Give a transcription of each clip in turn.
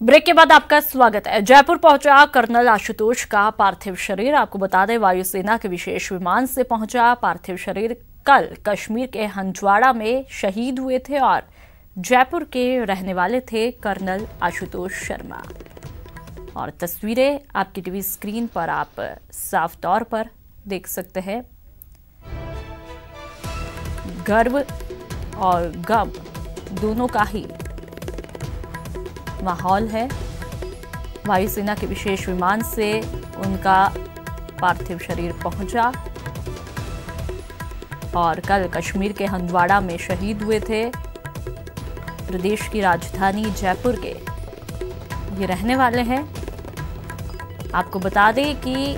Break के बाद आपका स्वागत है। जयपुर पहुंचा कर्नल आशुतोष का पार्थिव शरीर। आपको बता दें, वायुसेना के विशेष विमान से पहुंचा पार्थिव शरीर कल कश्मीर के हंजवाड़ा में शहीद हुए थे और जयपुर के रहने वाले थे कर्नल आशुतोष शर्मा। और तस्वीरें आपकी टीवी स्क्रीन पर आप साफ तौर पर देख सकते हैं। गर्व और गम दोनों का ही माहौल है। वायुसेना के विशेष विमान से उनका पार्थिव शरीर पहुंचा और कल कश्मीर के हंदवाड़ा में शहीद हुए थे। प्रदेश की राजधानी जयपुर के ये रहने वाले हैं। आपको बता दें कि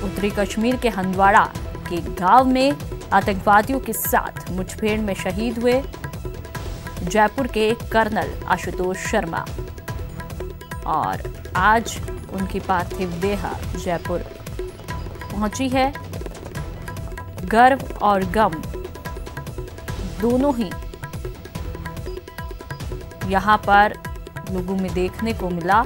उत्तरी कश्मीर के हंदवाड़ा के गांव में आतंकवादियों के साथ मुठभेड़ में शहीद हुए जयपुर के कर्नल आशुतोष शर्मा और आज उनकी पार्थिव देह जयपुर पहुंची है। गर्व और गम दोनों ही यहां पर लोगों में देखने को मिला।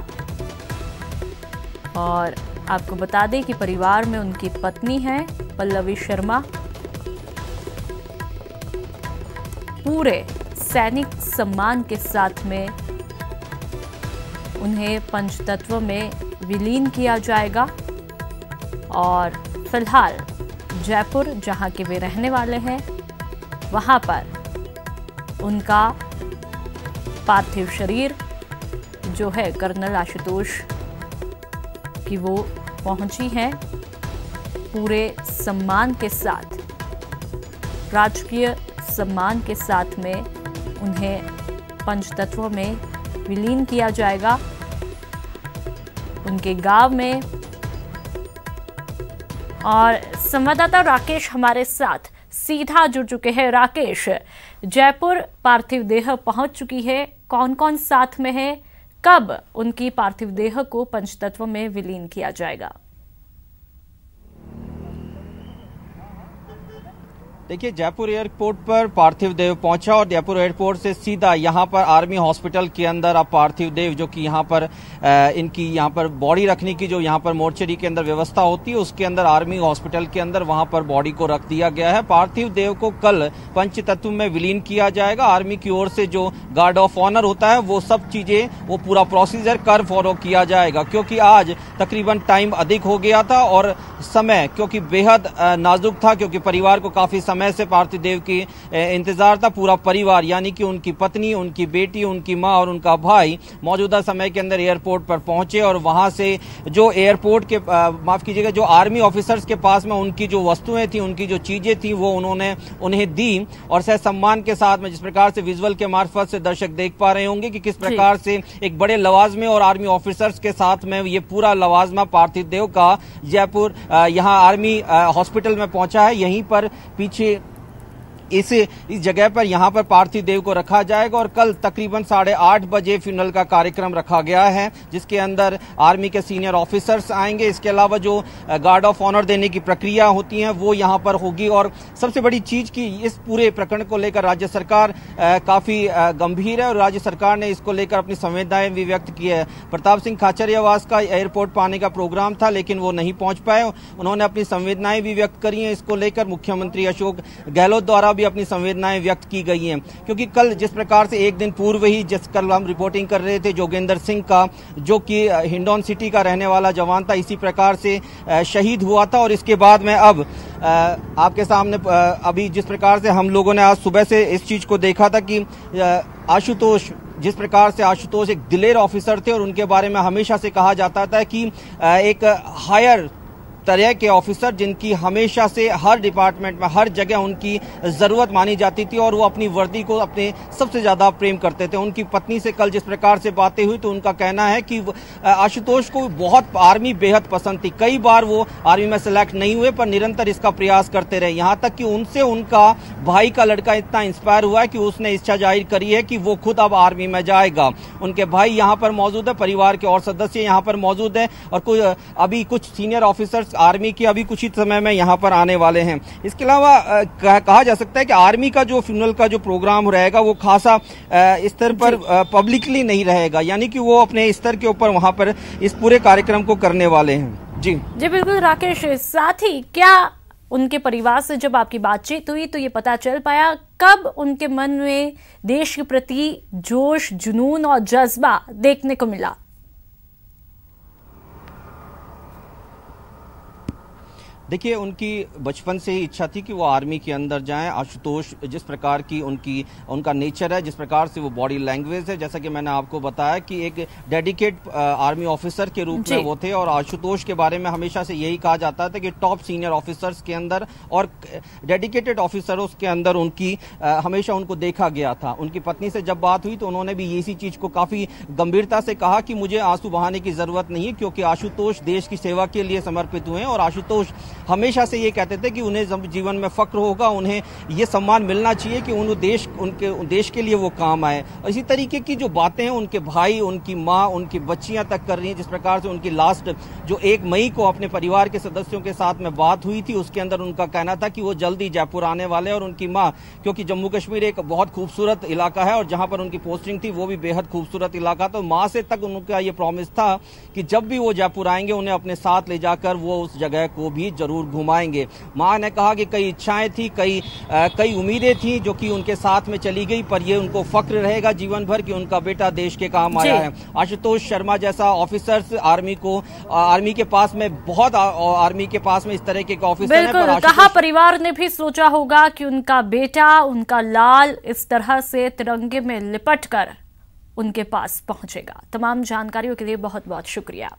और आपको बता दें कि परिवार में उनकी पत्नी है पल्लवी शर्मा। पूरे सैनिक सम्मान के साथ में उन्हें पंचतत्व में विलीन किया जाएगा और फिलहाल जयपुर, जहां के वे रहने वाले हैं, वहां पर उनका पार्थिव शरीर जो है कर्नल आशुतोष की वो पहुंची है। पूरे सम्मान के साथ, राजकीय सम्मान के साथ में उन्हें पंचतत्व में विलीन किया जाएगा उनके गांव में। और संवाददाता राकेश हमारे साथ सीधा जुड़ चुके हैं। राकेश, जयपुर पार्थिव देह पहुंच चुकी है, कौन कौन साथ में है, कब उनकी पार्थिव देह को पंचतत्व में विलीन किया जाएगा? देखिए, जयपुर एयरपोर्ट पर पार्थिव देव पहुंचा और जयपुर एयरपोर्ट से सीधा यहां पर आर्मी हॉस्पिटल के अंदर अब पार्थिव देव, जो कि यहां पर इनकी यहां पर बॉडी रखने की जो यहां पर मोर्चरी के अंदर व्यवस्था होती है, उसके अंदर आर्मी हॉस्पिटल के अंदर वहां पर बॉडी को रख दिया गया है। पार्थिव देव को कल पंचतत्व में विलीन किया जाएगा। आर्मी की ओर से जो गार्ड ऑफ ऑनर होता है, वो सब चीजें, वो पूरा प्रोसीजर कर फॉलो किया जाएगा, क्योंकि आज तकरीबन टाइम अधिक हो गया था और समय क्योंकि बेहद नाजुक था, क्योंकि परिवार को काफी समय से पार्थिव देव की इंतजार था। पूरा परिवार यानी कि उनकी पत्नी, उनकी बेटी, उनकी मां और उनका भाई मौजूदा समय के अंदर एयरपोर्ट पर पहुंचे और वहां से जो एयरपोर्ट के माफ कीजिएगा, जो आर्मी ऑफिसर्स के पास में उनकी जो वस्तुएं थी, उनकी जो चीजें थी, वो उन्होंने उन्हें दी और सह सम्मान के साथ में, जिस प्रकार से विजुअल के मार्फत से दर्शक देख पा रहे होंगे कि किस प्रकार से एक बड़े लवाजमे और आर्मी ऑफिसर्स के साथ में ये पूरा लवाजमा पार्थिव देव का जयपुर यहाँ आर्मी हॉस्पिटल में पहुंचा है। यहीं पर पीछे इस जगह पर यहां पर पार्थिव देव को रखा जाएगा और कल तकरीबन 8:30 बजे फ्यूनरल का कार्यक्रम रखा गया है, जिसके अंदर आर्मी के सीनियर ऑफिसर्स आएंगे। इसके अलावा जो गार्ड ऑफ ऑनर देने की प्रक्रिया होती है वो यहां पर होगी। और सबसे बड़ी चीज की इस पूरे प्रकरण को लेकर राज्य सरकार काफी गंभीर है और राज्य सरकार ने इसको लेकर अपनी संवेदनाएं भी व्यक्त की है। प्रताप सिंह खाचरियावास का एयरपोर्ट पर आने का प्रोग्राम था, लेकिन वो नहीं पहुंच पाए। उन्होंने अपनी संवेदनाएं भी व्यक्त करी हैं इसको लेकर। मुख्यमंत्री अशोक गहलोत द्वारा भी अपनी संवेदनाएं व्यक्त की गई हैं, क्योंकि कल जिस प्रकार से एक दिन पूर्व ही, जिस कल हम रिपोर्टिंग कर रहे थे जोगेंद्र सिंह का, जो कि हिंडौन सिटी का रहने वाला जवान था, इसी प्रकार से शहीद हुआ था। और इसके बाद में अब आपके सामने अभी जिस प्रकार से हम लोगों ने आज सुबह से इस चीज को देखा था कि आशुतोष, जिस प्रकार से आशुतोष एक दिलेर ऑफिसर थे और उनके बारे में हमेशा से कहा जाता था कि एक हायर तरह के ऑफिसर जिनकी हमेशा से हर डिपार्टमेंट में, हर जगह उनकी जरूरत मानी जाती थी और वो अपनी वर्दी को अपने सबसे ज्यादा प्रेम करते थे। उनकी पत्नी से कल जिस प्रकार से बातें हुई तो उनका कहना है कि आशुतोष को बहुत आर्मी बेहद पसंद थी। कई बार वो आर्मी में सिलेक्ट नहीं हुए पर निरंतर इसका प्रयास करते रहे, यहाँ तक कि उनसे उनका भाई का लड़का इतना इंस्पायर हुआ है कि उसने इच्छा जाहिर करी है कि वो खुद अब आर्मी में जाएगा। उनके भाई यहाँ पर मौजूद है, परिवार के और सदस्य यहाँ पर मौजूद है और अभी कुछ सीनियर ऑफिसर्स आर्मी के अभी कुछ ही समय में यहाँ पर आने वाले हैं। इसके अलावा कहा जा सकता है कि आर्मी का जो फ्यूनरल का जो प्रोग्राम रहेगा वो खासा स्तर पर पब्लिकली नहीं रहेगा, यानी कि वो अपने स्तर के ऊपर वहां पर इस पूरे कार्यक्रम को करने वाले हैं। जी बिल्कुल राकेश, साथ ही क्या उनके परिवार से जब आपकी बातचीत हुई तो ये पता चल पाया कब उनके मन में देश के प्रति जोश, जुनून और जज्बा देखने को मिला? देखिए, उनकी बचपन से ही इच्छा थी कि वो आर्मी के अंदर जाएं। आशुतोष जिस प्रकार की उनका नेचर है, जिस प्रकार से वो बॉडी लैंग्वेज है, जैसा कि मैंने आपको बताया कि एक डेडिकेट आर्मी ऑफिसर के रूप में वो थे। और आशुतोष के बारे में हमेशा से यही कहा जाता था कि टॉप सीनियर ऑफिसर्स के अंदर और डेडिकेटेड ऑफिसरों के अंदर उनकी हमेशा उनको देखा गया था। उनकी पत्नी से जब बात हुई तो उन्होंने भी इसी चीज को काफी गंभीरता से कहा कि मुझे आंसू बहाने की जरूरत नहीं है, क्योंकि आशुतोष देश की सेवा के लिए समर्पित हुए हैं। और आशुतोष हमेशा से ये कहते थे कि उन्हें जीवन में फक्र होगा, उन्हें ये सम्मान मिलना चाहिए कि उनके देश के लिए वो काम आए। और इसी तरीके की जो बातें हैं उनके भाई, उनकी माँ, उनकी बच्चियां तक कर रही हैं। जिस प्रकार से उनकी लास्ट जो 1 मई को अपने परिवार के सदस्यों के साथ में बात हुई थी, उसके अंदर उनका कहना था कि वो जल्दी जयपुर आने वाले हैं। और उनकी माँ, क्योंकि जम्मू कश्मीर एक बहुत खूबसूरत इलाका है और जहां पर उनकी पोस्टिंग थी वो भी बेहद खूबसूरत इलाका, तो माँ से तक उनका ये प्रॉमिस था कि जब भी वो जयपुर आएंगे उन्हें अपने साथ ले जाकर वो उस जगह को भी जरूर घुमाएंगे। मां ने कहा कि कई इच्छाएं थी, कई उम्मीदें थी जो कि उनके साथ में चली गई, पर ये उनको फक्र रहेगा जीवन भर कि उनका बेटा देश के काम आया है। आशुतोष शर्मा जैसा ऑफिसर्स आर्मी के पास में बहुत आर्मी के पास में इस तरह के ऑफिसर हैं। बिल्कुल, कहा परिवार ने भी सोचा होगा कि उनका बेटा, उनका लाल इस तरह से तिरंगे में लिपट कर उनके पास पहुंचेगा। तमाम जानकारियों के लिए बहुत बहुत शुक्रिया।